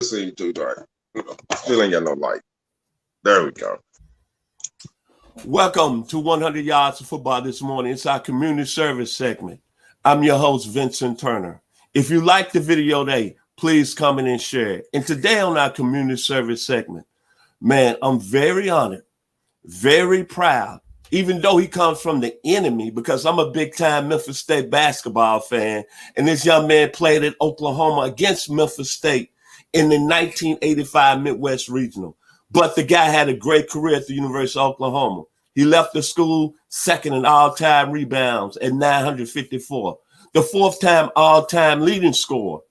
seem too dark. Still ain't got no light. There we go. Welcome to 100 Yards of Football this morning. It's our community service segment. I'm your host, Vincent Turner. If you like the video today, please comment and share it. And today on our community service segment, man, I'm very honored, very proud, even though he comes from the enemy, because I'm a big-time Memphis State basketball fan, and this young man played at Oklahoma against Memphis State in the 1985 Midwest Regional. But the guy had a great career at the University of Oklahoma. He left the school second in all-time rebounds at 954, the fourth-time all-time leading scorer.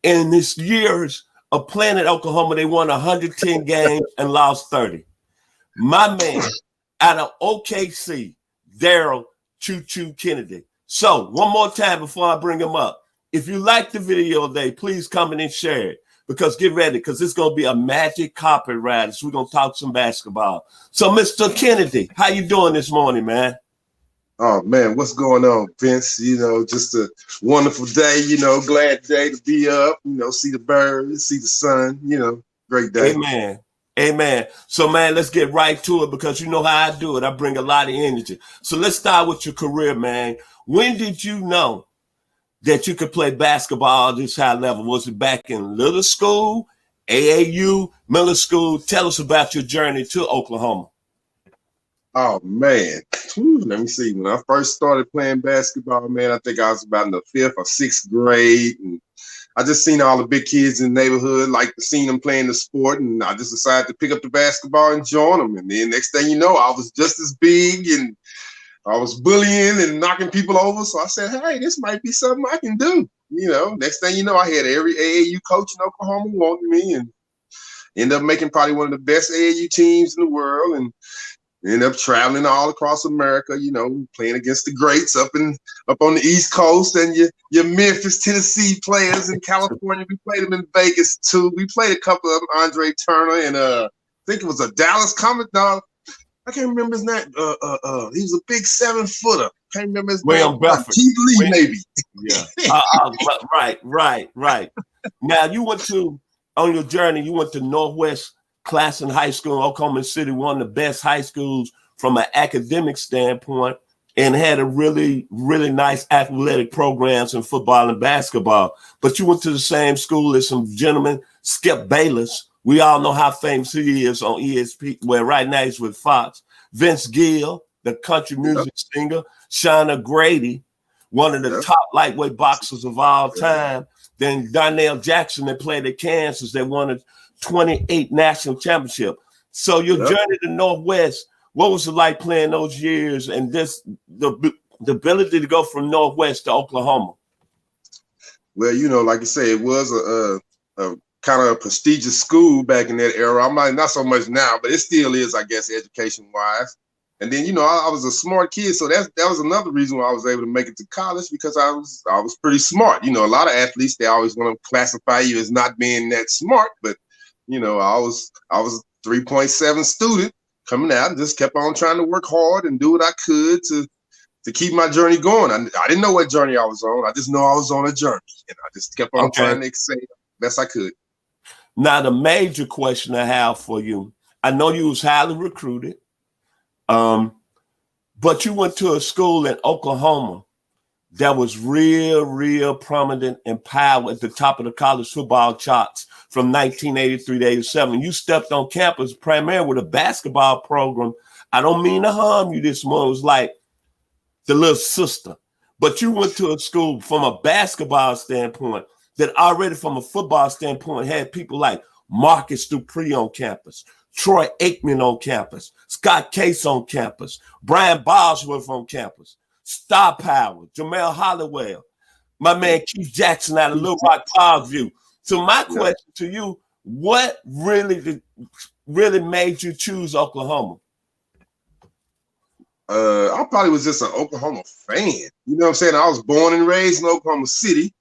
In his years of playing at Oklahoma, they won 110 games and lost 30. My man, out of OKC, Darryl Choo-Choo Kennedy. So one more time before I bring him up, if you like the video today, please comment and share it, because get ready, because it's going to be a magic carpet ride. So we're going to talk some basketball. So Mr. Kennedy, how you doing this morning, man? Oh, man, what's going on, Vince? Just a wonderful day, glad day to be up, see the birds, see the sun, great day. Amen. Amen. So, man, let's get right to it, because you know how I do it. I bring a lot of energy. So let's start with your career, man. When did you know that you could play basketball at this high level? Was it back in little school, AAU, middle school? Tell us about your journey to Oklahoma. Oh, man. Let me see. When I first started playing basketball, man, I think I was about in the 5th or 6th grade. And I just seen all the big kids in the neighborhood, like seeing them playing the sport, and I just decided to pick up the basketball and join them. And then next thing you know, I was just as big, and I was bullying and knocking people over. So I said, hey, this might be something I can do. Next thing you know, I had every AAU coach in Oklahoma wanting me, and ended up making probably one of the best AAU teams in the world, and ended up traveling all across America, playing against the greats up on the East Coast, and your Memphis, Tennessee players in California. We played them in Vegas too. We played a couple of them, Andre Turner, and I think it was a Dallas comic dog. I can't remember his name. He was a big 7-footer. Can't remember his name. Keith Lee, maybe. Yeah. Right. Now you went on your journey. You went to Northwest Classen High School in Oklahoma City, one of the best high schools from an academic standpoint, and had a really, really nice athletic programs in football and basketball. But you went to the same school as some gentleman, Skip Bayless. We all know how famous he is on ESP, where right now he's with Fox. Vince Gill, the country music singer. Shauna Grady, one of the top lightweight boxers of all time. Then Donnell Jackson, that played at Kansas, that won a 28 national championship. So your journey to Northwest, what was it like playing those years, and the ability to go from Northwest to Oklahoma? Well, like you say, it was a kind of a prestigious school back in that era. I'm not so much now, but it still is, I guess, education-wise. And then, I was a smart kid, so that was another reason why I was able to make it to college, because I was pretty smart. A lot of athletes, they always want to classify you as not being that smart, but I was a 3.7 student coming out and just kept on trying to work hard and do what I could to keep my journey going. I didn't know what journey I was on. I just know I was on a journey, and I just kept on trying to excel best I could. Now, the major question I have for you, I know you was highly recruited, but you went to a school in Oklahoma that was real prominent and power at the top of the college football charts from 1983 to 87. You stepped on campus primarily with a basketball program. I don't mean to harm you this morning. It was like the little sister. But you went to a school from a basketball standpoint that already from a football standpoint had people like Marcus Dupree on campus, Troy Aikman on campus, Scott Case on campus, Brian Bosworth on campus, Star Power, Jamel Hollowell, my man Keith Jackson out of Little Rock, Parkview. So my question to you, what really made you choose Oklahoma? I probably was just an Oklahoma fan. You know what I'm saying? I was born and raised in Oklahoma City,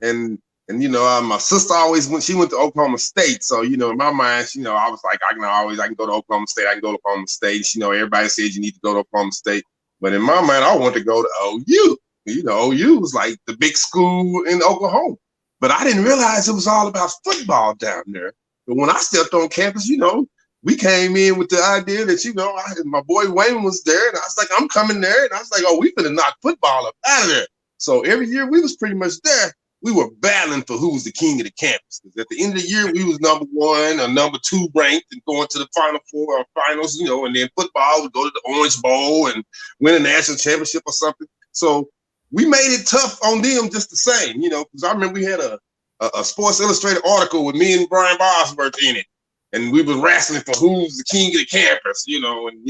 and my sister always went to Oklahoma State. So, in my mind, I was like, I can go to Oklahoma State. I can go to Oklahoma State. Everybody said you need to go to Oklahoma State. But in my mind, I wanted to go to OU. OU was like the big school in Oklahoma. But I didn't realize it was all about football down there. But when I stepped on campus, we came in with the idea that, my boy Wayne was there, and I was like, I'm coming there. And I was like, oh, we finna knock football up out of there. So every year we was pretty much there. We were battling for who was the king of the campus. Because at the end of the year, we was number 1 or number 2 ranked and going to the Final Four or finals, and then football would go to the Orange Bowl and win a national championship or something. So we made it tough on them just the same, because I remember we had a Sports Illustrated article with me and Brian Bosworth in it. And we were wrestling for who's the king of the campus, and,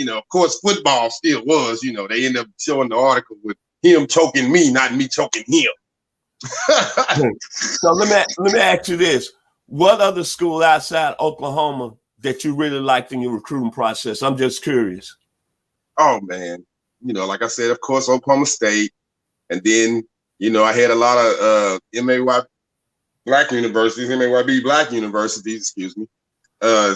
of course, football still was, they ended up showing the article with him choking me, not me choking him. So let me ask you this. What other school outside Oklahoma that you really liked in your recruiting process? I'm just curious. Oh, man. Like I said, of course, Oklahoma State. And then, I had a lot of MAYB black universities, excuse me. I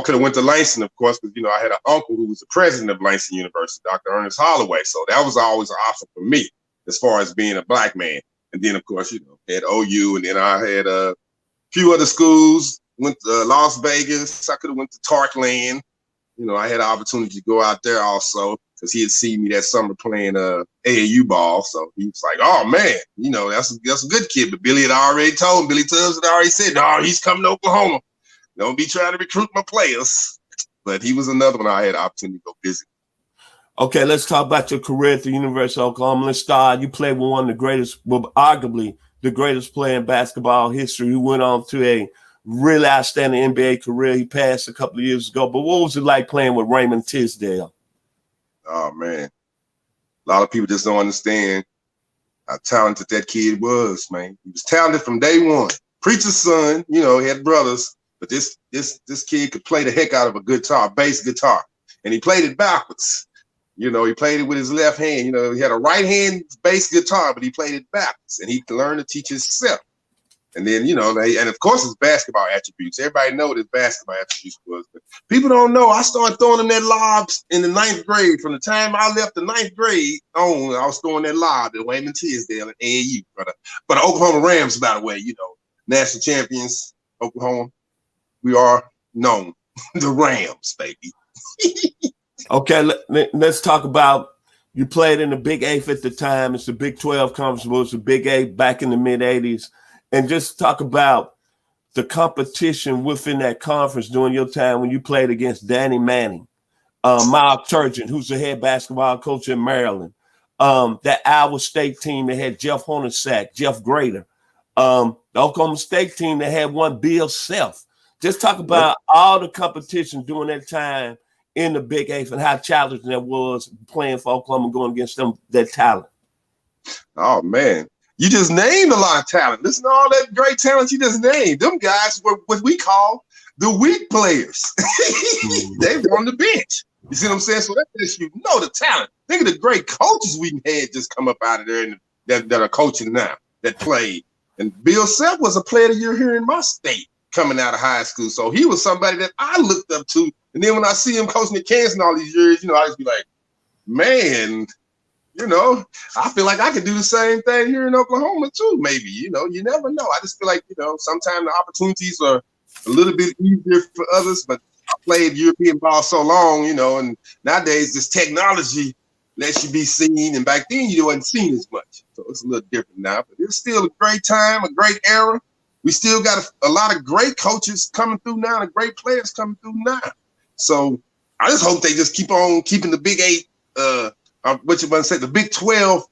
could have went to Langston, of course, because, I had an uncle who was the president of Langston University, Dr. Ernest Holloway. So that was always an option for me as far as being a black man. And then, of course, had OU, and then I had a few other schools, went to Las Vegas. I could have went to Tarkland. I had an opportunity to go out there also because he had seen me that summer playing AAU ball. So he was like, oh, man, that's a good kid. But Billy Tubbs had already said, no, he's coming to Oklahoma. Don't be trying to recruit my players. But he was another one I had an opportunity to go visit. Okay, let's talk about your career at the University of Oklahoma. Let's start. You played with one of the greatest, arguably the greatest player in basketball history, who went on to a really outstanding NBA career. He passed a couple of years ago. But what was it like playing with Raymond Tisdale? Oh, man. A lot of people just don't understand how talented that kid was, man. He was talented from day one. Preacher's son, he had brothers. But this kid could play the heck out of a guitar, bass guitar. And he played it backwards. He played it with his left hand. He had a right hand bass guitar, but he played it backwards. And he learned to teach himself. And then, and of course his basketball attributes. Everybody know what his basketball attributes was. But people don't know. I started throwing them that lobs in the 9th grade. From the time I left the 9th grade on, I was throwing that lob at Raymond Tisdale and AAU. But the Oklahoma Rams, by the way, national champions, Oklahoma. We are known. The Rams, baby. Okay, let's talk about, you played in the Big 8 at the time. It's the Big 12 conference, but it's the Big 8 back in the mid-'80s. And just talk about the competition within that conference during your time when you played against Danny Manning, Miles Turgeon, who's the head basketball coach in Maryland, that Iowa State team that had Jeff Hornacek, Jeff Grader, the Oklahoma State team that had one Bill Self. Just talk about all the competition during that time in the Big 8 and how challenging that was playing for Oklahoma, going against them, that talent. Oh, man. You just named a lot of talent. Listen to all that great talent you just named. Them guys were what we call the weak players. They were on the bench. You see what I'm saying? So that lets you know the talent. Think of the great coaches we had just come up out of there and that are coaching now, that played. And Bill Self was a player of the year here in my state coming out of high school. So he was somebody that I looked up to. And then when I see him coaching at Kansas all these years, I just be like, man, I feel like I could do the same thing here in Oklahoma too, maybe. You never know. I just feel like, sometimes the opportunities are a little bit easier for others, but I played European ball so long, and nowadays this technology lets you be seen, and back then you wasn't seen as much. So it's a little different now, but it's still a great time, a great era. We still got a lot of great coaches coming through now and great players coming through now. So I just hope they just keep on keeping the Big 8, the Big 12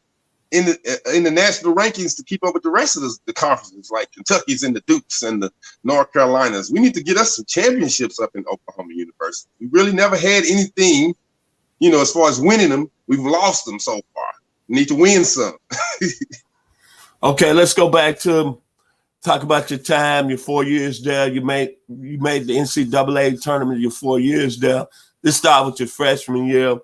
in the national rankings to keep up with the rest of the conferences, like Kentucky's and the Dukes and the North Carolinas. We need to get us some championships up in Oklahoma University. We really never had anything, as far as winning them. We've lost them so far. We need to win some. Okay, let's go back to talk about your time, your 4 years there. You made the NCAA tournament your 4 years there. Let's start with your freshman year.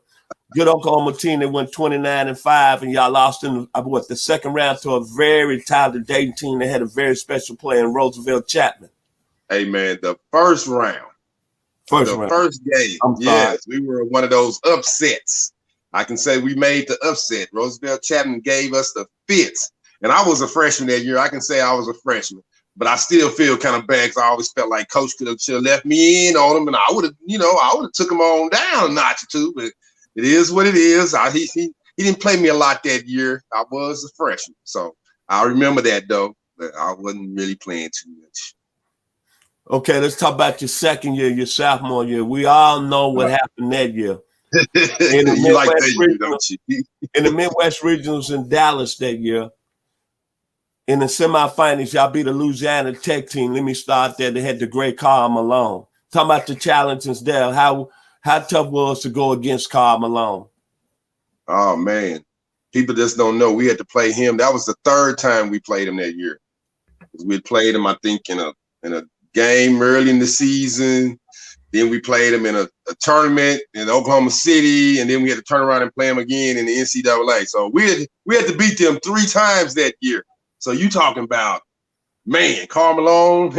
Good Oklahoma team that went 29-5, and y'all lost in the second round to a very talented Dayton team that had a very special player in Roosevelt Chapman. Hey man, the first round, first game. Yes, we were one of those upsets. I can say we made the upset. Roosevelt Chapman gave us the fits. And I was a freshman that year. I can say I was a freshman, but I still feel kind of bad because I always felt like Coach should have left me in on him, and I would have took him on down a notch or two. But it is what it is. He didn't play me a lot that year. I was a freshman, so I remember that though. But I wasn't really playing too much. Okay, let's talk about your second year, your sophomore year. We all know what happened that year. In the You like that year, don't you? In the Midwest Regionals in Dallas that year, in the semifinals, y'all beat the Louisiana Tech team. Let me start there. They had the great Karl Malone. Talk about the challenges there. How tough was to go against Karl Malone? Oh man, people just don't know. We had to play him. That was the third time we played him that year. We played him, I think, in a game early in the season. Then we played him in a tournament in Oklahoma City, and then we had to turn around and play him again in the NCAA. So we had to beat them 3 times that year. So you talking about, man, Karl Malone,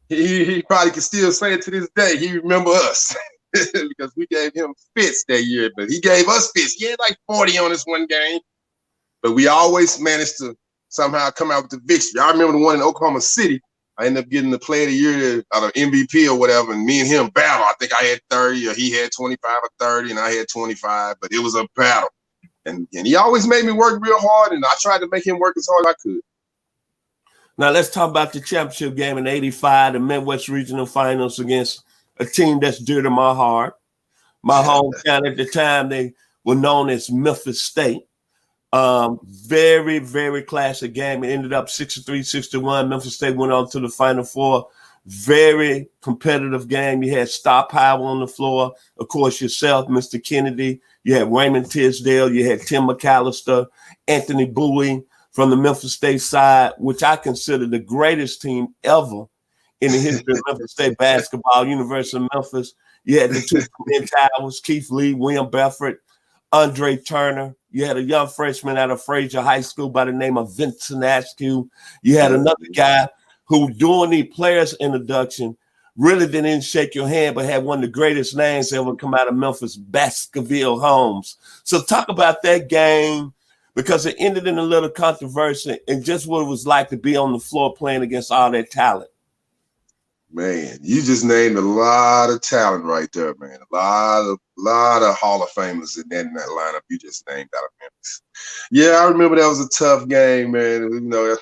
he probably can still say it to this day. He remember us because we gave him fits that year, but he gave us fits. He had like 40 on this one game, but we always managed to somehow come out with the victory. I remember the one in Oklahoma City. I ended up getting the Player of the Year out of MVP or whatever, and me and him battle. I think I had 30 or he had 25 or 30, and I had 25, but it was a battle. And he always made me work real hard, and I tried to make him work as hard as I could. Now let's talk about the championship game in '85, the Midwest Regional Finals against a team that's dear to my heart. My hometown at the time, they were known as Memphis State. Very, very classic game. It ended up 63-61. Memphis State went on to the Final Four. Very competitive game. You had star power on the floor. Of course, yourself, Mr. Kennedy. You had Raymond Tisdale. You had Tim McAllister, Anthony Bowie from the Memphis State side, which I consider the greatest team ever in the history of Memphis State basketball, University of Memphis. You had the 2 Twin Towers, Keith Lee, William Bedford, Andre Turner. You had a young freshman out of Frazier High School by the name of Vincent Turner. You had another guy who, during the players' introduction, really didn't shake your hand, but had one of the greatest names ever come out of Memphis, Baskerville Holmes. So talk about that game, because it ended in a little controversy and just what it was like to be on the floor playing against all that talent. Man, you just named a lot of talent right there, man. A lot of Hall of Famers in that lineup you just named out of Memphis. Yeah, I remember that was a tough game, man. You know,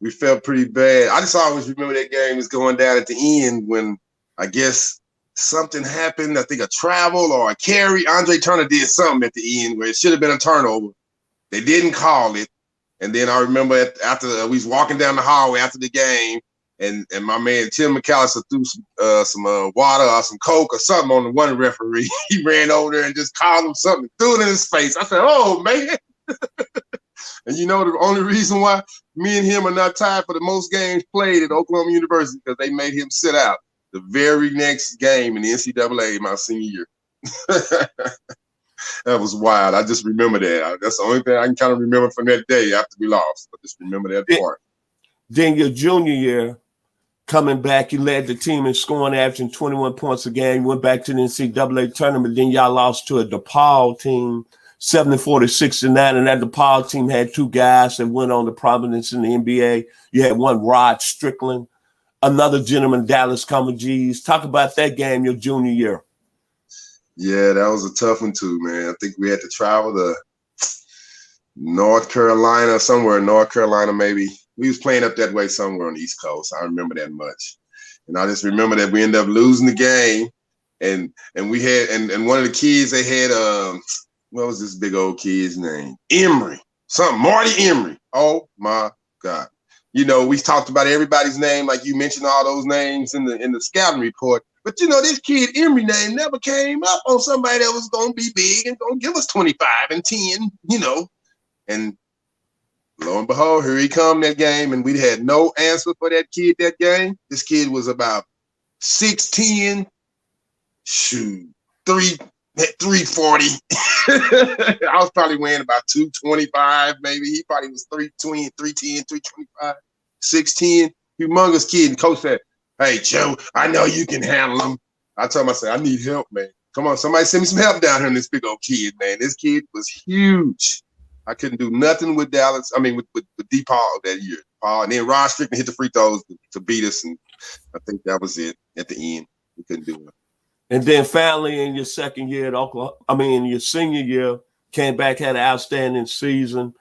we felt pretty bad. I just always remember that game was going down at the end when I guess something happened. I think a travel or a carry. Andre Turner did something at the end where it should have been a turnover. They didn't call it. And then I remember after we was walking down the hallway after the game, and my man Tim McAllister threw some water or some Coke or something on the one referee. He ran over there and just called him something, threw it in his face. I said, "Oh man!" And you know the only reason why me and him are not tied for the most games played at Oklahoma University because they made him sit out the very next game in the NCAA my senior year. That was wild. I just remember that. That's the only thing I can kind of remember from that day after we lost. I just remember that part. Then your junior year, coming back, you led the team in scoring, averaging 21 points a game. You went back to the NCAA tournament. Then y'all lost to a DePaul team, 74-69. And that DePaul team had 2 guys that went on to prominence in the NBA. You had one, Rod Strickland, another gentleman, Dallas Comagese. Talk about that game your junior year. Yeah, that was a tough one too, man. I think we had to travel to North Carolina, somewhere in North Carolina maybe. We was playing up that way somewhere on the East Coast. I remember that much. And I just remember that we ended up losing the game. And we had and one of the kids, they had what was this big old kid's name? Emery. Marty Emery. Oh my God. You know, we talked about everybody's name, like you mentioned all those names in the scouting report. But, you know, this kid Emery name never came up on somebody that was going to be big and going to give us 25 and 10, you know. And lo and behold, here he come that game, and we had no answer for that kid that game. This kid was about 6'10", 340. I was probably weighing about 225, maybe. He probably was 310, 325, 6'10", humongous kid. And coach said, "Hey, Joe, I know you can handle him." I told him, I said, "I need help, man. Come on, somebody send me some help down here on this big old kid, man." This kid was huge. I couldn't do nothing with Dallas. I mean, with DePaul that year. Paul, and then Rod Strickland hit the free throws to beat us, and I think that was it at the end. We couldn't do it. And then finally, in your second year at Oklahoma, in your senior year, came back, had an outstanding season,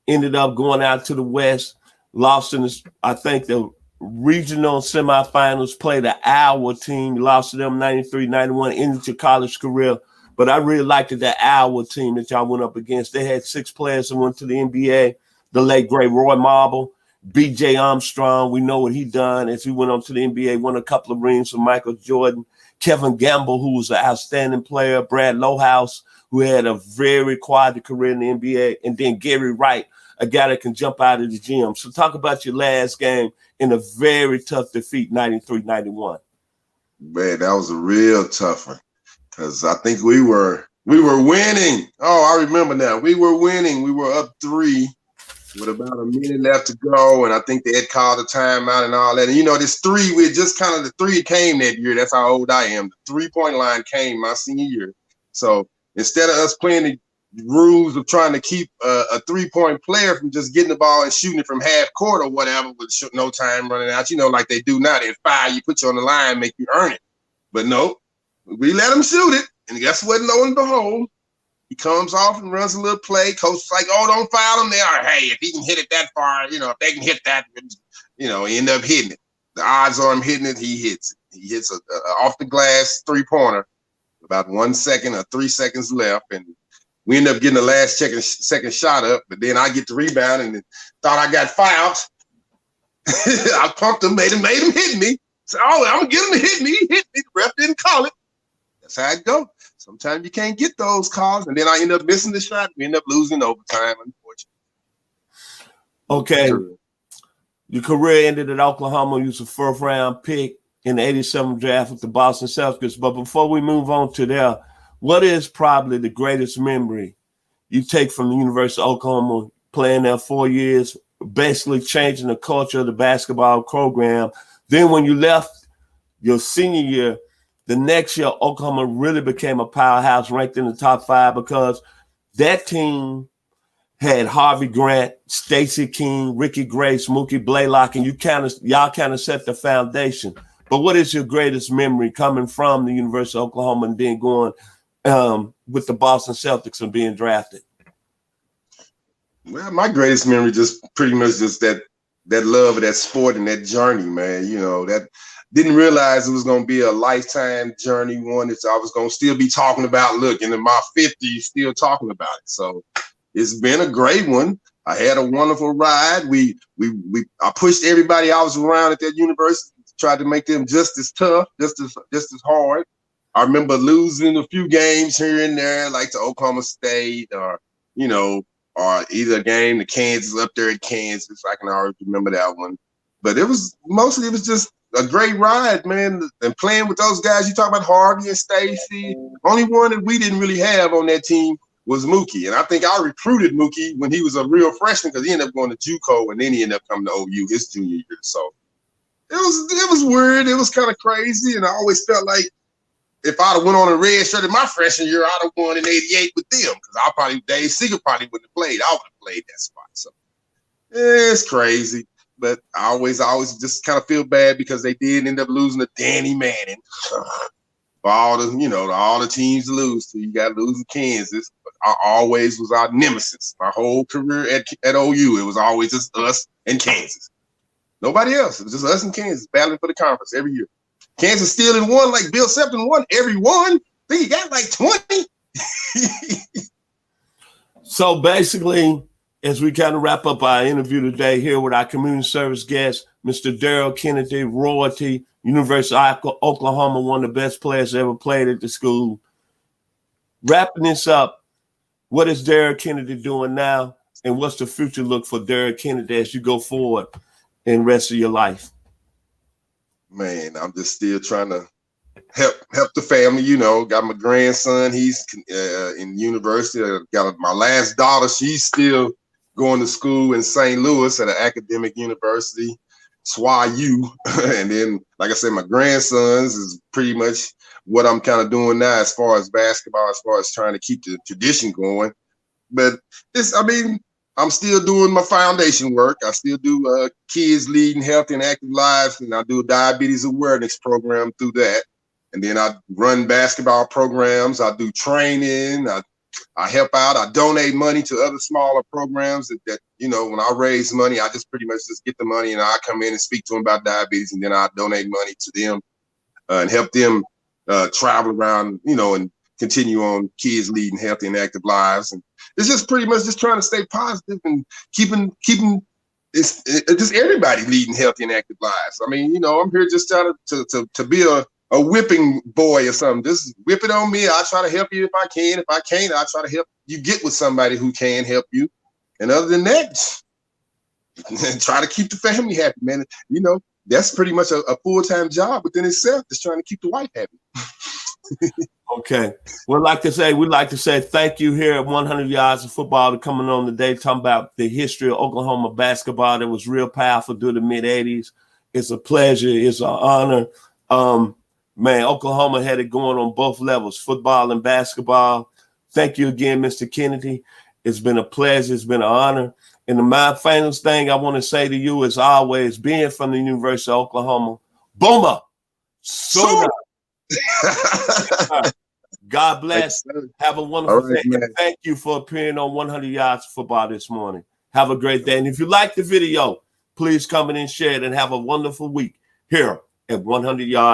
ended up going out to the West, lost in the regional semifinals, played the Iowa team, lost to them 93-91, ended your college career. But I really liked that Iowa team that y'all went up against. They had 6 players that went to the NBA. The late, great Roy Marble, B.J. Armstrong. We know what he done as he went on to the NBA, won a couple of rings from Michael Jordan. Kevin Gamble, who was an outstanding player. Brad Lohaus, who had a very quality career in the NBA. And then Gary Wright, a guy that can jump out of the gym. So talk about your last game in a very tough defeat, 93-91. Man, that was a real tough one. Because I think we were winning. Oh, I remember now. We were winning. We were up 3 with about a minute left to go. And I think they had called a timeout and all that. And, this 3, we just kind of the 3 came that year. That's how old I am. The 3-point line came my senior year. So instead of us playing the rules of trying to keep a 3-point player from just getting the ball and shooting it from half court or whatever with no time running out, like they do now. They foul you, put you on the line, make you earn it. But no. We let him shoot it, and guess what? Lo and behold, he comes off and runs a little play. Coach is like, "Oh, don't foul him there." Hey, if he can hit it that far, if they can hit that, he end up hitting it. The odds are him hitting it. He hits it. He hits a off the glass 3-pointer, about 1 second or 3 seconds left, and we end up getting the last second shot up. But then I get the rebound and thought I got fouled. I pumped him, made him hit me. So, I'm gonna get him to hit me. He hit me. The ref didn't call it. That's how it goes. Sometimes you can't get those calls, and then I end up missing the shot. We end up losing overtime, unfortunately. Okay. Your career ended at Oklahoma. You was a 4th-round pick in the 87 draft with the Boston Celtics. But before we move on to there, what is probably the greatest memory you take from the University of Oklahoma, playing there 4 years, basically changing the culture of the basketball program? Then when you left your senior year, the next year, Oklahoma really became a powerhouse, ranked in the top 5 because that team had Harvey Grant, Stacey King, Ricky Grace, Mookie Blaylock, and y'all kind of set the foundation. But what is your greatest memory coming from the University of Oklahoma and then going with the Boston Celtics and being drafted? Well, my greatest memory just pretty much just that love of that sport and that journey, man. That didn't realize it was going to be a lifetime journey, one that I was going to still be talking about. Look, in my 50s, still talking about it. So it's been a great one. I had a wonderful ride. I pushed everybody I was around at that university, tried to make them just as tough, just as hard. I remember losing a few games here and there, like to Oklahoma State or either a game to Kansas up there at Kansas. I can already remember that one. But it was just a great ride, man. And playing with those guys, you talk about Harvey and Stacey. Only one that we didn't really have on that team was Mookie. And I think I recruited Mookie when he was a real freshman because he ended up going to JUCO and then he ended up coming to OU his junior year. So it was weird. It was kind of crazy. And I always felt like if I'd have went on a red shirt in my freshman year, I'd have won in '88 with them because Dave Seeger probably wouldn't have played. I would have played that spot. So it's crazy. But I always just kind of feel bad because they did end up losing to Danny Manning. For all the teams to lose to. You got to lose to Kansas. But I always was our nemesis. My whole career at OU, it was always just us and Kansas. Nobody else. It was just us and Kansas battling for the conference every year. Kansas still in one like Bill Sefton won every one. I think he got like 20. So basically, as we kind of wrap up our interview today here with our community service guest, Mr. Darryl Kennedy, royalty, University of Oklahoma, one of the best players ever played at the school. Wrapping this up, what is Darryl Kennedy doing now, and what's the future look for Darryl Kennedy as you go forward in the rest of your life? Man, I'm just still trying to help the family. Got my grandson, he's in university. Got my last daughter, she's still going to school in St. Louis at an academic university, SWAU. And then, like I said, my grandsons is pretty much what I'm kind of doing now as far as basketball, as far as trying to keep the tradition going. But I'm still doing my foundation work. I still do kids leading healthy and active lives, and I do a diabetes awareness program through that. And then I run basketball programs. I do training. I help out. I donate money to other smaller programs that when I raise money, I just pretty much just get the money and I come in and speak to them about diabetes, and then I donate money to them and help them travel around, and continue on kids leading healthy and active lives. And it's just pretty much just trying to stay positive and keeping it's just everybody leading healthy and active lives. I mean, I'm here just trying to be a whipping boy or something. Just whip it on me. I'll try to help you if I can. If I can't, I'll try to help you get with somebody who can help you. And other than that, try to keep the family happy, man. That's pretty much a full-time job within itself, just trying to keep the wife happy. Okay. We'd like to say thank you here at 100 Yards of Football to coming on today, talking about the history of Oklahoma basketball that was real powerful through the mid-'80s. It's a pleasure. It's an honor. Man, Oklahoma had it going on both levels, football and basketball. Thank you again, Mr. Kennedy. It's been a pleasure. It's been an honor. And my final thing I want to say to you is always, being from the University of Oklahoma, Boomer, Sooner. God bless. Have a wonderful day. And thank you for appearing on 100 Yards of Football this morning. Have a great day. And if you like the video, please come in and share it and have a wonderful week here at 100 Yards.